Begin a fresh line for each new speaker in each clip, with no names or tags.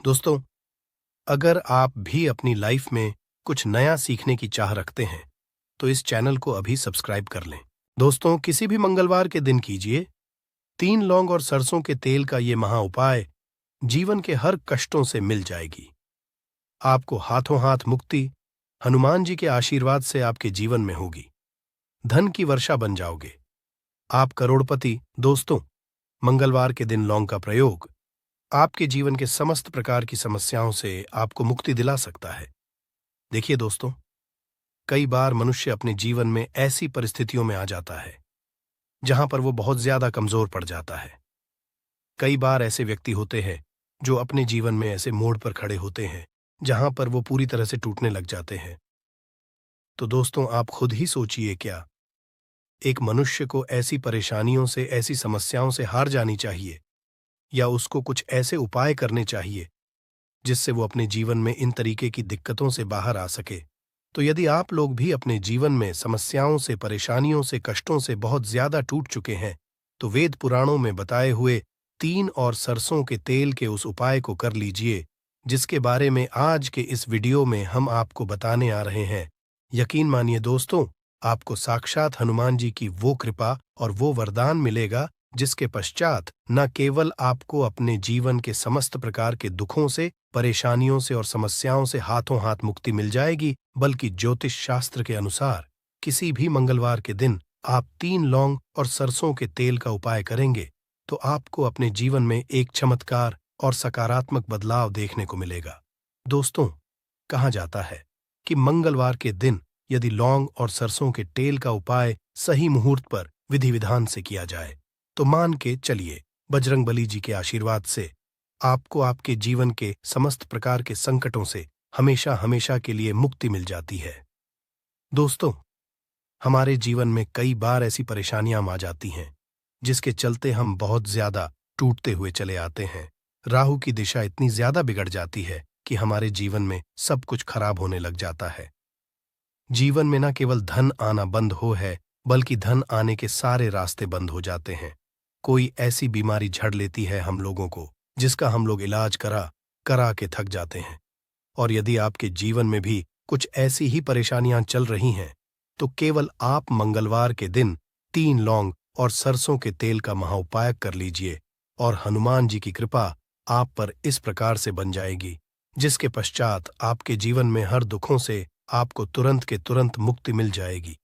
दोस्तों, अगर आप भी अपनी लाइफ में कुछ नया सीखने की चाह रखते हैं, तो इस चैनल को अभी सब्सक्राइब कर लें। दोस्तों, किसी भी मंगलवार के दिन कीजिए 3 लौंग और सरसों के तेल का ये महा उपाय जीवन के हर कष्टों से मिल जाएगी। आपको हाथों हाथ मुक्ति हनुमान जी के आशीर्वाद से आपके जीवन में होगी। धन की वर्षा बन जाओगे। आप करोड़पति। दोस्तों, मंगलवार के दिन लौंग का प्रयोग आपके जीवन के समस्त प्रकार की समस्याओं से आपको मुक्ति दिला सकता है। देखिए दोस्तों, कई बार मनुष्य अपने जीवन में ऐसी परिस्थितियों में आ जाता है जहां पर वो बहुत ज्यादा कमजोर पड़ जाता है। कई बार ऐसे व्यक्ति होते हैं जो अपने जीवन में ऐसे मोड़ पर खड़े होते हैं जहां पर वो पूरी तरह से टूटने लग जाते हैं। तो दोस्तों, आप खुद ही सोचिए, क्या एक मनुष्य को ऐसी परेशानियों से, ऐसी समस्याओं से हार जानी चाहिए, या उसको कुछ ऐसे उपाय करने चाहिए जिससे वो अपने जीवन में इन तरीके की दिक्कतों से बाहर आ सके? तो यदि आप लोग भी अपने जीवन में समस्याओं से, परेशानियों से, कष्टों से बहुत ज्यादा टूट चुके हैं, तो वेद पुराणों में बताए हुए 3 और सरसों के तेल के उस उपाय को कर लीजिए, जिसके बारे में आज के इस वीडियो में हम आपको बताने आ रहे हैं। यकीन मानिए दोस्तों, आपको साक्षात हनुमान जी की वो कृपा और वो वरदान मिलेगा जिसके पश्चात न केवल आपको अपने जीवन के समस्त प्रकार के दुखों से, परेशानियों से और समस्याओं से हाथों हाथ मुक्ति मिल जाएगी, बल्कि ज्योतिष शास्त्र के अनुसार किसी भी मंगलवार के दिन आप 3 लौंग और सरसों के तेल का उपाय करेंगे तो आपको अपने जीवन में एक चमत्कार और सकारात्मक बदलाव देखने को मिलेगा। दोस्तों, कहा जाता है कि मंगलवार के दिन यदि लौंग और सरसों के तेल का उपाय सही मुहूर्त पर विधि विधान से किया जाए तो मान के चलिए, बजरंगबली जी के आशीर्वाद से आपको आपके जीवन के समस्त प्रकार के संकटों से हमेशा हमेशा के लिए मुक्ति मिल जाती है। दोस्तों, हमारे जीवन में कई बार ऐसी परेशानियां आ जाती हैं जिसके चलते हम बहुत ज्यादा टूटते हुए चले आते हैं। राहु की दिशा इतनी ज्यादा बिगड़ जाती है कि हमारे जीवन में सब कुछ खराब होने लग जाता है। जीवन में न केवल धन आना बंद हो है, बल्कि धन आने के सारे रास्ते बंद हो जाते हैं। कोई ऐसी बीमारी झड़ लेती है हम लोगों को जिसका हम लोग इलाज करा करा के थक जाते हैं। और यदि आपके जीवन में भी कुछ ऐसी ही परेशानियां चल रही हैं, तो केवल आप मंगलवार के दिन 3 लौंग और सरसों के तेल का महाउपाय कर लीजिए और हनुमान जी की कृपा आप पर इस प्रकार से बन जाएगी, जिसके पश्चात आपके जीवन में हर दुखों से आपको तुरंत के तुरंत मुक्ति मिल जाएगी।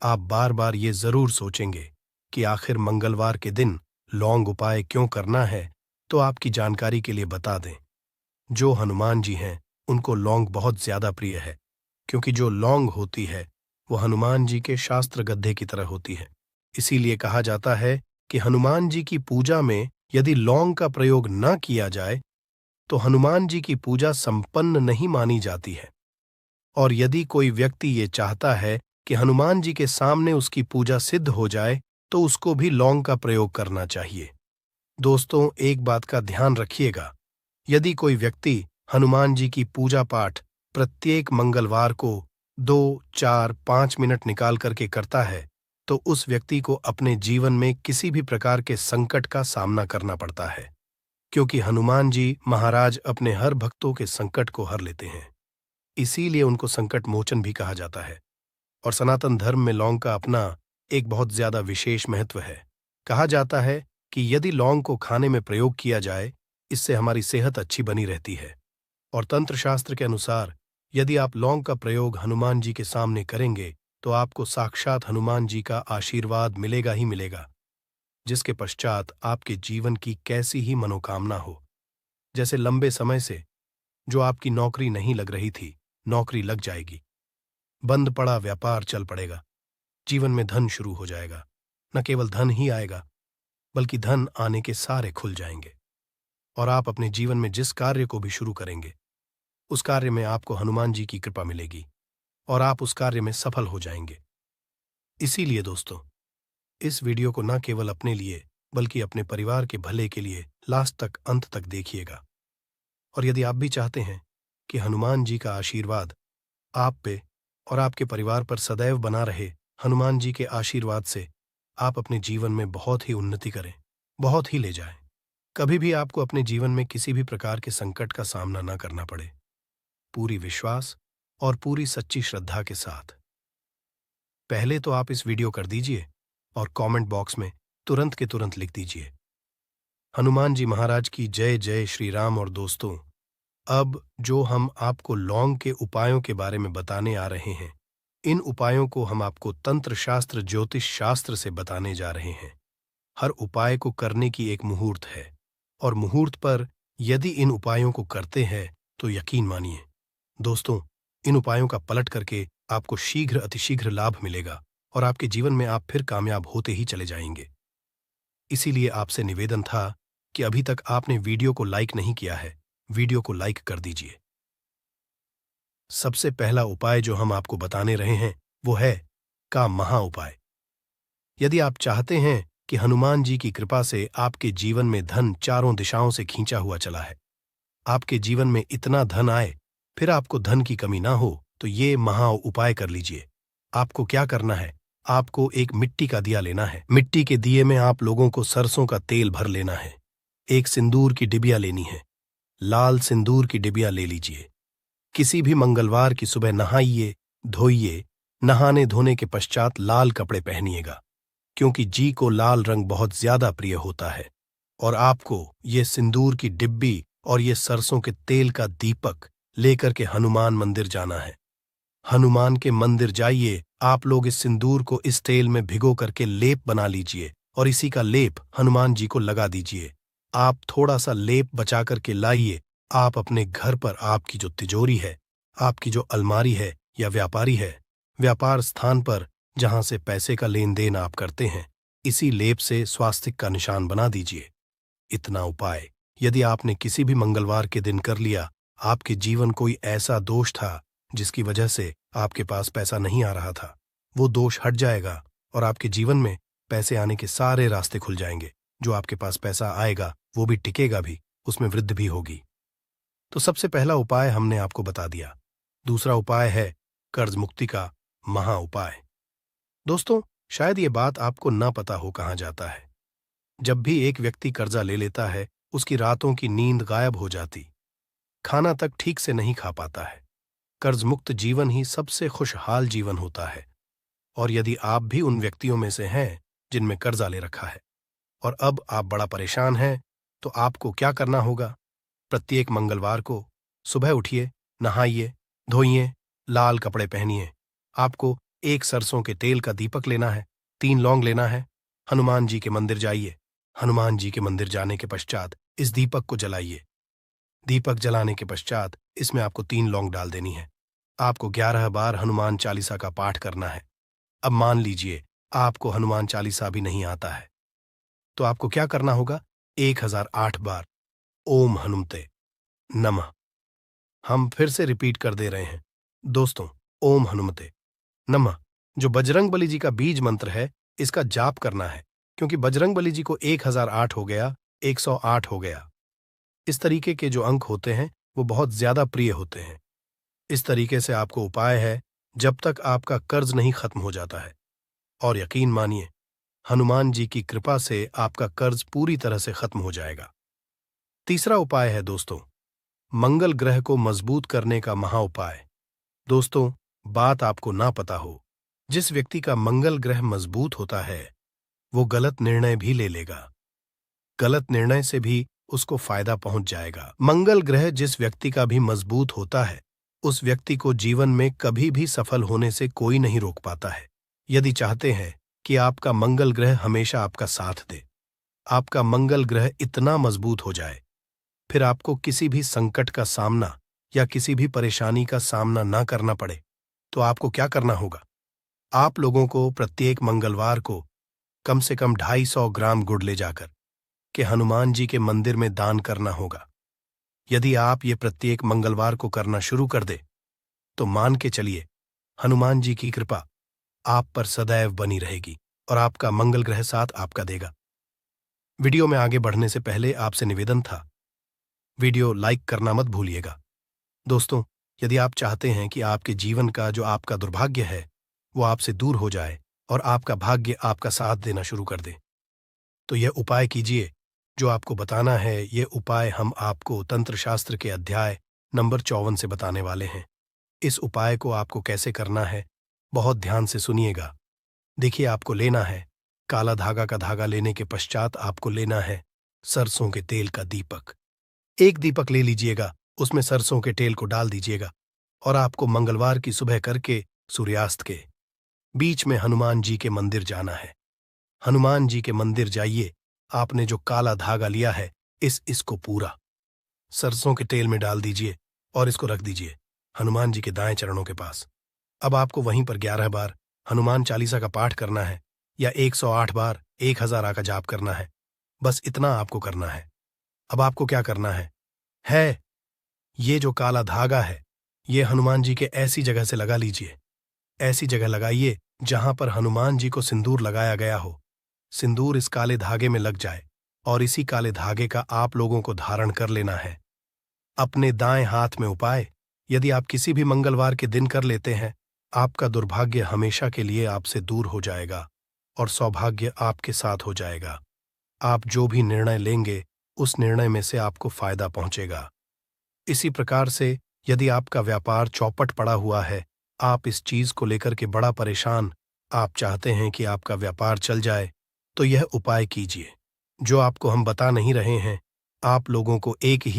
आप बार बार ये जरूर सोचेंगे कि आखिर मंगलवार के दिन लौंग उपाय क्यों करना है। तो आपकी जानकारी के लिए बता दें, जो हनुमान जी हैं उनको लौंग बहुत ज्यादा प्रिय है, क्योंकि जो लौंग होती है वो हनुमान जी के शास्त्र गद्दे की तरह होती है। इसीलिए कहा जाता है कि हनुमान जी की पूजा में यदि लौंग का प्रयोग न किया जाए तो हनुमान जी की पूजा संपन्न नहीं मानी जाती है। और यदि कोई व्यक्ति ये चाहता है कि हनुमान जी के सामने उसकी पूजा सिद्ध हो जाए, तो उसको भी लौंग का प्रयोग करना चाहिए। दोस्तों, एक बात का ध्यान रखिएगा, यदि कोई व्यक्ति हनुमान जी की पूजा पाठ प्रत्येक मंगलवार को 2, 4, 5 मिनट निकाल करके करता है, तो उस व्यक्ति को अपने जीवन में किसी भी प्रकार के संकट का सामना करना पड़ता है, क्योंकि हनुमान जी महाराज अपने हर भक्तों के संकट को हर लेते हैं। इसीलिए उनको संकट मोचन भी कहा जाता है। और सनातन धर्म में लौंग का अपना एक बहुत ज्यादा विशेष महत्व है। कहा जाता है कि यदि लौंग को खाने में प्रयोग किया जाए, इससे हमारी सेहत अच्छी बनी रहती है। और तंत्र शास्त्र के अनुसार यदि आप लौंग का प्रयोग हनुमान जी के सामने करेंगे तो आपको साक्षात हनुमान जी का आशीर्वाद मिलेगा ही मिलेगा, जिसके पश्चात आपके जीवन की कैसी ही मनोकामना हो, जैसे लंबे समय से जो आपकी नौकरी नहीं लग रही थी, नौकरी लग जाएगी। बंद पड़ा व्यापार चल पड़ेगा। जीवन में धन शुरू हो जाएगा। न केवल धन ही आएगा, बल्कि धन आने के सारे खुल जाएंगे। और आप अपने जीवन में जिस कार्य को भी शुरू करेंगे, उस कार्य में आपको हनुमान जी की कृपा मिलेगी और आप उस कार्य में सफल हो जाएंगे। इसीलिए दोस्तों, इस वीडियो को न केवल अपने लिए बल्कि अपने परिवार के भले के लिए लास्ट तक, अंत तक देखिएगा। और यदि आप भी चाहते हैं कि हनुमान जी का आशीर्वाद आप पे और आपके परिवार पर सदैव बना रहे, हनुमान जी के आशीर्वाद से आप अपने जीवन में बहुत ही उन्नति करें, बहुत ही ले जाएं, कभी भी आपको अपने जीवन में किसी भी प्रकार के संकट का सामना न करना पड़े, पूरी विश्वास और पूरी सच्ची श्रद्धा के साथ। पहले तो आप इस वीडियो कर दीजिए और कमेंट बॉक्स में तुरंत के तुरंत लिख दीजिए, हनुमान जी महाराज की जय जय श्री राम। और दोस्तों, अब जो हम आपको लौंग के उपायों के बारे में बताने आ रहे हैं, इन उपायों को हम आपको तंत्र शास्त्र ज्योतिष शास्त्र से बताने जा रहे हैं। हर उपाय को करने की एक मुहूर्त है, और मुहूर्त पर यदि इन उपायों को करते हैं तो यकीन मानिए दोस्तों, इन उपायों का पलट करके आपको शीघ्र अतिशीघ्र लाभ मिलेगा और आपके जीवन में आप फिर कामयाब होते ही चले जाएंगे। इसीलिए आपसे निवेदन था कि अभी तक आपने वीडियो को लाइक नहीं किया है, वीडियो को लाइक कर दीजिए। सबसे पहला उपाय जो हम आपको बताने रहे हैं वो है का महा उपाय। यदि आप चाहते हैं कि हनुमान जी की कृपा से आपके जीवन में धन चारों दिशाओं से खींचा हुआ चला है, आपके जीवन में इतना धन आए, फिर आपको धन की कमी ना हो, तो ये महा उपाय कर लीजिए। आपको क्या करना है, आपको एक मिट्टी का दिया लेना है। मिट्टी के दिए में आप लोगों को सरसों का तेल भर लेना है। एक सिंदूर की डिबिया लेनी है, लाल सिंदूर की डिबिया ले लीजिए। किसी भी मंगलवार की सुबह नहाइए, धोइए। नहाने धोने के पश्चात लाल कपड़े पहनिएगा, क्योंकि जी को लाल रंग बहुत ज्यादा प्रिय होता है। और आपको ये सिंदूर की डिब्बी और ये सरसों के तेल का दीपक लेकर के हनुमान मंदिर जाना है। हनुमान के मंदिर जाइए, आप लोग इस सिंदूर को इस तेल में भिगो करके लेप बना लीजिए और इसी का लेप हनुमान जी को लगा दीजिए। आप थोड़ा सा लेप बचा करके लाइए। आप अपने घर पर आपकी जो तिजोरी है, आपकी जो अलमारी है या व्यापारी है, व्यापार स्थान पर जहां से पैसे का लेन देन आप करते हैं, इसी लेप से स्वास्तिक का निशान बना दीजिए। इतना उपाय यदि आपने किसी भी मंगलवार के दिन कर लिया, आपके जीवन कोई ऐसा दोष था जिसकी वजह से आपके पास पैसा नहीं आ रहा था, वो दोष हट जाएगा और आपके जीवन में पैसे आने के सारे रास्ते खुल जाएंगे। जो आपके पास पैसा आएगा वो भी टिकेगा भी, उसमें वृद्धि भी होगी। तो सबसे पहला उपाय हमने आपको बता दिया। दूसरा उपाय है कर्ज मुक्ति का महा उपाय। दोस्तों, शायद ये बात आपको ना पता हो कहाँ जाता है। जब भी एक व्यक्ति कर्जा ले लेता है, उसकी रातों की नींद गायब हो जाती, खाना तक ठीक से नहीं खा पाता है। कर्ज मुक्त जीवन ही सबसे खुशहाल जीवन होता है। और यदि आप भी उन व्यक्तियों में से हैं जिनमें कर्जा ले रखा है और अब आप बड़ा परेशान हैं, तो आपको क्या करना होगा? प्रत्येक मंगलवार को सुबह उठिए, नहाइए, धोइए, लाल कपड़े पहनिए। आपको एक सरसों के तेल का दीपक लेना है, 3 लौंग लेना है। हनुमान जी के मंदिर जाइए। हनुमान जी के मंदिर जाने के पश्चात इस दीपक को जलाइए। दीपक जलाने के पश्चात इसमें आपको 3 लौंग डाल देनी है। आपको 11 बार हनुमान चालीसा का पाठ करना है। अब मान लीजिए आपको हनुमान चालीसा भी नहीं आता है, तो आपको क्या करना होगा? 1008 बार ओम हनुमते नमः। हम फिर से रिपीट कर दे रहे हैं दोस्तों, ओम हनुमते नमः जो बजरंगबली जी का बीज मंत्र है, इसका जाप करना है, क्योंकि बजरंगबली जी को 1008 हो गया, 108 हो गया। इस तरीके के जो अंक होते हैं वो बहुत ज्यादा प्रिय होते हैं। इस तरीके से आपको उपाय है जब तक आपका कर्ज नहीं खत्म हो जाता है। और यकीन मानिए, हनुमान जी की कृपा से आपका कर्ज पूरी तरह से खत्म हो जाएगा। तीसरा उपाय है दोस्तों, मंगल ग्रह को मजबूत करने का महा उपाय। दोस्तों, बात आपको ना पता हो, जिस व्यक्ति का मंगल ग्रह मजबूत होता है वो गलत निर्णय भी ले लेगा। गलत निर्णय से भी उसको फायदा पहुंच जाएगा। मंगल ग्रह जिस व्यक्ति का भी मजबूत होता है, उस व्यक्ति को जीवन में कभी भी सफल होने से कोई नहीं रोक पाता है। यदि चाहते हैं कि आपका मंगल ग्रह हमेशा आपका साथ दे, आपका मंगल ग्रह इतना मजबूत हो जाए, फिर आपको किसी भी संकट का सामना या किसी भी परेशानी का सामना ना करना पड़े, तो आपको क्या करना होगा? आप लोगों को प्रत्येक मंगलवार को कम से कम 250 ग्राम गुड़ ले जाकर के हनुमान जी के मंदिर में दान करना होगा। यदि आप ये प्रत्येक मंगलवार को करना शुरू कर दे, तो मान के चलिए हनुमान जी की कृपा आप पर सदैव बनी रहेगी और आपका मंगल ग्रह साथ आपका देगा। वीडियो में आगे बढ़ने से पहले आपसे निवेदन था, वीडियो लाइक करना मत भूलिएगा। दोस्तों, यदि आप चाहते हैं कि आपके जीवन का जो आपका दुर्भाग्य है वो आपसे दूर हो जाए और आपका भाग्य आपका साथ देना शुरू कर दे, तो यह उपाय कीजिए जो आपको बताना है, ये उपाय हम आपको तंत्र शास्त्र के अध्याय नंबर 54 से बताने वाले हैं। इस उपाय को आपको कैसे करना है, बहुत ध्यान से सुनिएगा। देखिए, आपको लेना है काला धागा का धागा लेने के पश्चात आपको लेना है सरसों के तेल का दीपक। एक दीपक ले लीजिएगा, उसमें सरसों के तेल को डाल दीजिएगा और आपको मंगलवार की सुबह करके सूर्यास्त के बीच में हनुमान जी के मंदिर जाना है। हनुमान जी के मंदिर जाइए, आपने जो काला धागा लिया है इसको पूरा सरसों के तेल में डाल दीजिए और इसको रख दीजिए हनुमान जी के दाएं चरणों के पास। अब आपको वहीं पर 11 बार हनुमान चालीसा का पाठ करना है या 108 बार 1000 का जाप करना है। बस इतना आपको करना है। अब आपको क्या करना है ये जो काला धागा है, ये हनुमान जी के ऐसी जगह से लगा लीजिए। ऐसी जगह लगाइए जहां पर हनुमान जी को सिंदूर लगाया गया हो। सिंदूर इस काले धागे में लग जाए और इसी काले धागे का आप लोगों को धारण कर लेना है अपने दाएं हाथ में। उपाय यदि आप किसी भी मंगलवार के दिन कर लेते हैं, आपका दुर्भाग्य हमेशा के लिए आपसे दूर हो जाएगा और सौभाग्य आपके साथ हो जाएगा। आप जो भी निर्णय लेंगे, उस निर्णय में से आपको फायदा पहुंचेगा। इसी प्रकार से यदि आपका व्यापार चौपट पड़ा हुआ है, आप इस चीज को लेकर के बड़ा परेशान, आप चाहते हैं कि आपका व्यापार चल जाए, तो यह उपाय कीजिए जो आपको हम बता नहीं रहे हैं। आप लोगों को एक ही